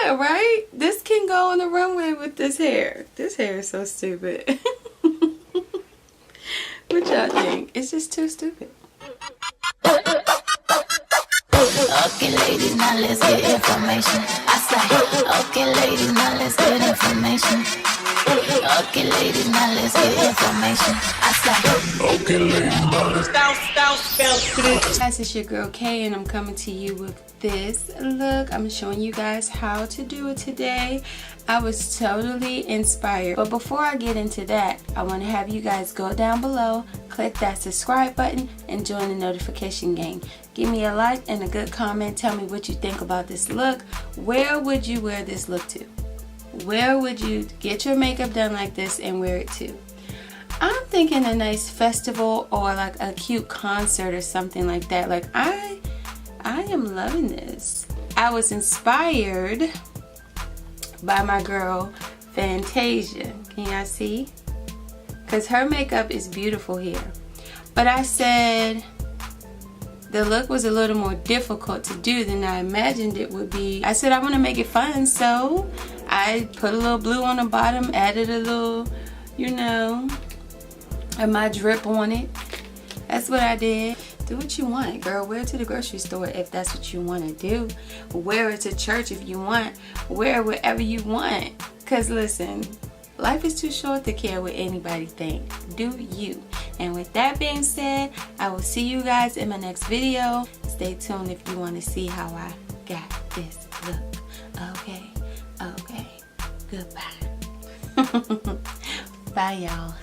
Yeah, right? This can go on the runway with this hair. This hair is so stupid. What y'all think? It's just too stupid. Okay, ladies, now let's get information. I say, okay, ladies, now let's get information. Okay, ladies, now let's get information. I say, okay, ladies, now let's Guys, it's your girl Kay, and I'm coming to you with this look. I'm showing you guys how to do it today. I was totally inspired, but before I get into that, I want to have you guys go down below, click that subscribe button, and join the notification gang. Give me a like and a good comment. Tell me what you think about this look. Where would you wear this look to? Where would you get your makeup done like this and wear it to? I'm thinking a nice festival or like a cute concert or something like that. Like I am loving this. I was inspired by my girl Fantasia. Can y'all see? Because her makeup is beautiful here. But I said the look was a little more difficult to do than I imagined it would be. I said I want to make it fun, so I put a little blue on the bottom, added a little, you know, and my drip on it. That's what I did. Do what you want, girl. Wear it to the grocery store if that's what you want to do. Wear it to church if you want. Wear it wherever you want. Because listen, life is too short to care what anybody think. Do you. And with that being said, I will see you guys in my next video. Stay tuned if you want to see how I got this look. Okay. Okay. Goodbye. Bye, y'all.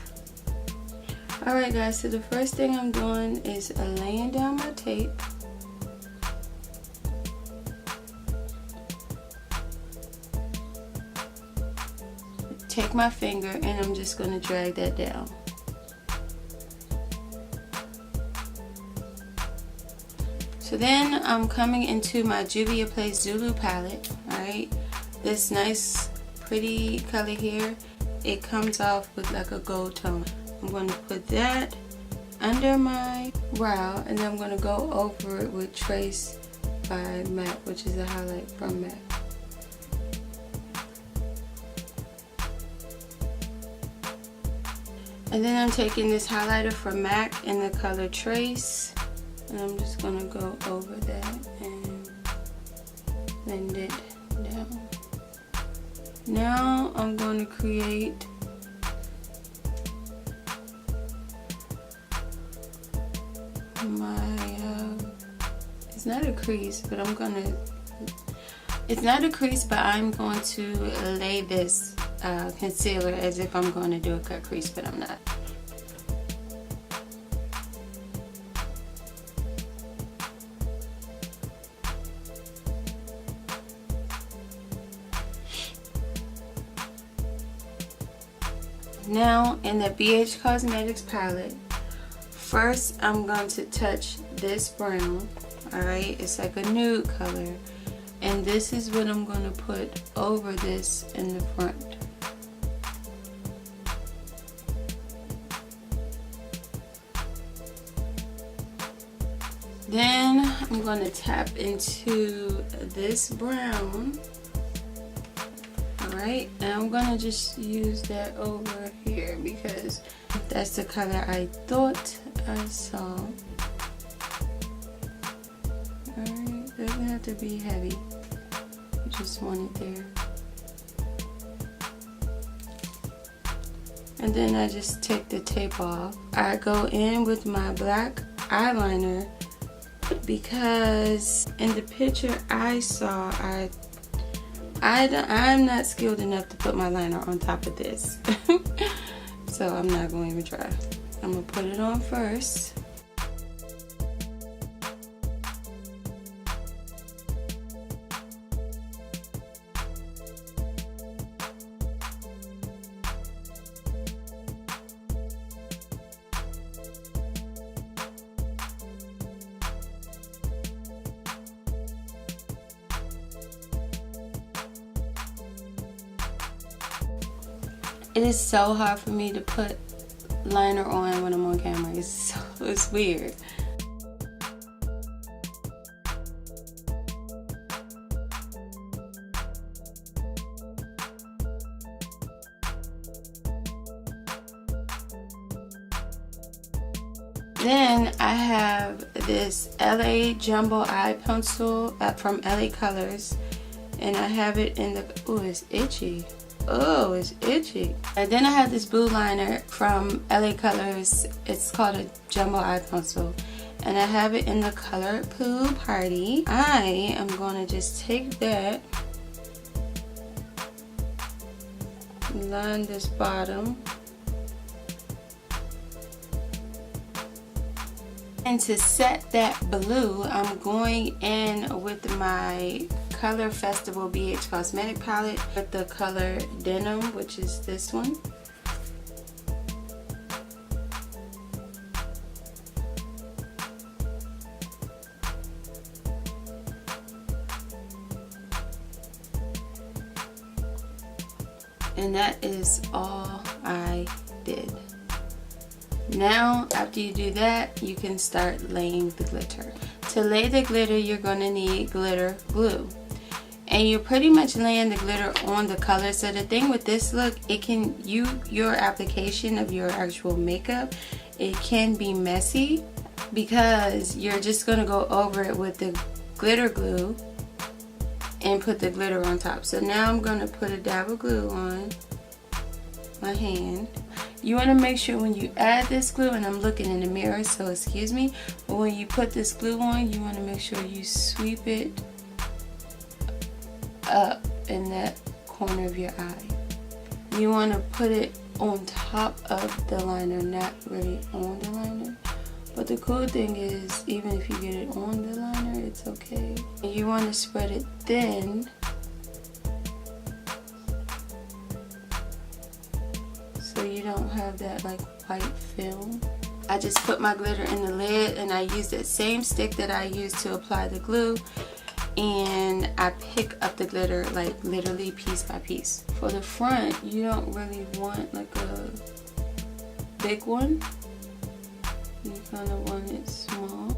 Alright guys, so the first thing I'm doing is laying down my tape. Take my finger and I'm just going to drag that down. So then I'm coming into my Juvia Place Zulu palette. Alright, this nice pretty color here, it comes off with like a gold tone. I'm going to put that under my brow, and then I'm going to go over it with Trace by MAC, which is a highlight from MAC. And then I'm taking this highlighter from MAC in the color Trace, and I'm just going to go over that and blend it down. Now I'm going to create it's not a crease, but I'm going to lay this concealer as if I'm going to do a cut crease, but I'm not. Now in the BH Cosmetics palette, first I'm going to touch this brown. Alright, it's like a nude color, and this is what I'm going to put over this in the front. Then I'm going to tap into this brown. Alright, and I'm going to just use that over here because that's the color I thought I saw. Alright, doesn't have to be heavy. I just want it there. And then I just take the tape off. I go in with my black eyeliner because in the picture I saw, I'm not skilled enough to put my liner on top of this. So I'm not going to even try. I'm going to put it on first. It is so hard for me to put liner on when I'm on camera. It's weird. Then I have this LA Jumbo Eye Pencil from LA Colors, and I have it in the, oh, it's itchy. Oh, it's itchy. And then I have this blue liner from LA Colors. It's called a Jumbo Eye Pencil, and I have it in the color Pool Party. I am going to just take that, line this bottom, and to set that blue, I'm going in with my Color Festival BH Cosmetic palette with the color Denim, which is this one. And that is all I did. Now, after you do that, you can start laying the glitter. To lay the glitter, you're going to need glitter glue. And you're pretty much laying the glitter on the color. So the thing with this look, it can, your application of your actual makeup, it can be messy because you're just going to go over it with the glitter glue and put the glitter on top. So now I'm going to put a dab of glue on my hand. You want to make sure when you add this glue, and I'm looking in the mirror, so excuse me, but when you put this glue on, you want to make sure you sweep it up in that corner of your eye. You want to put it on top of the liner, not really on the liner. But the cool thing is, even if you get it on the liner, it's okay. You want to spread it thin, so you don't have that like white film. I just put my glitter in the lid, and I use that same stick that I used to apply the glue, and I pick up the glitter like literally piece by piece. For the front, you don't really want like a big one. You kind of want it small.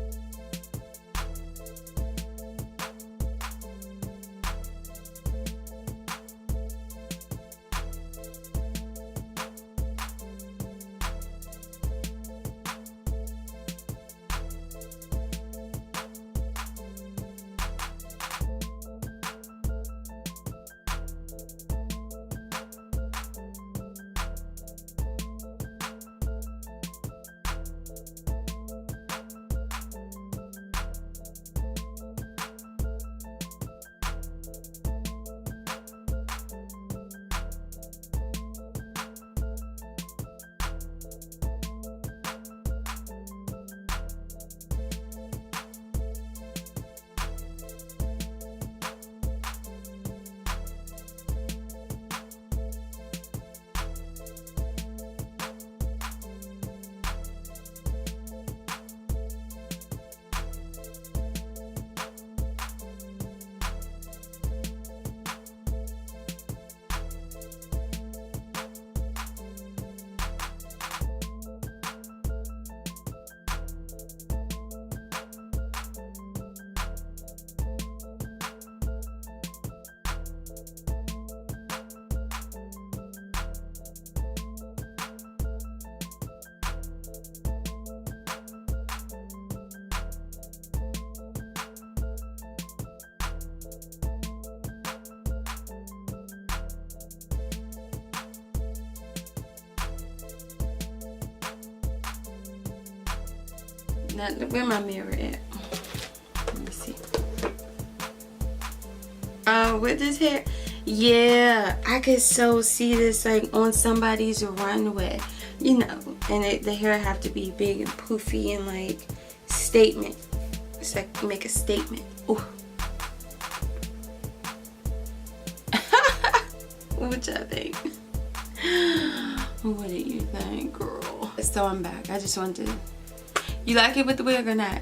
Now, where my mirror at? Let me see. With this hair, yeah, I could so see this like on somebody's runway, you know, and the hair have to be big and poofy and like statement. It's like make a statement. Ooh. What y'all think? What do you think, girl? So I'm back. I just wanted to. You like it with the wig or not?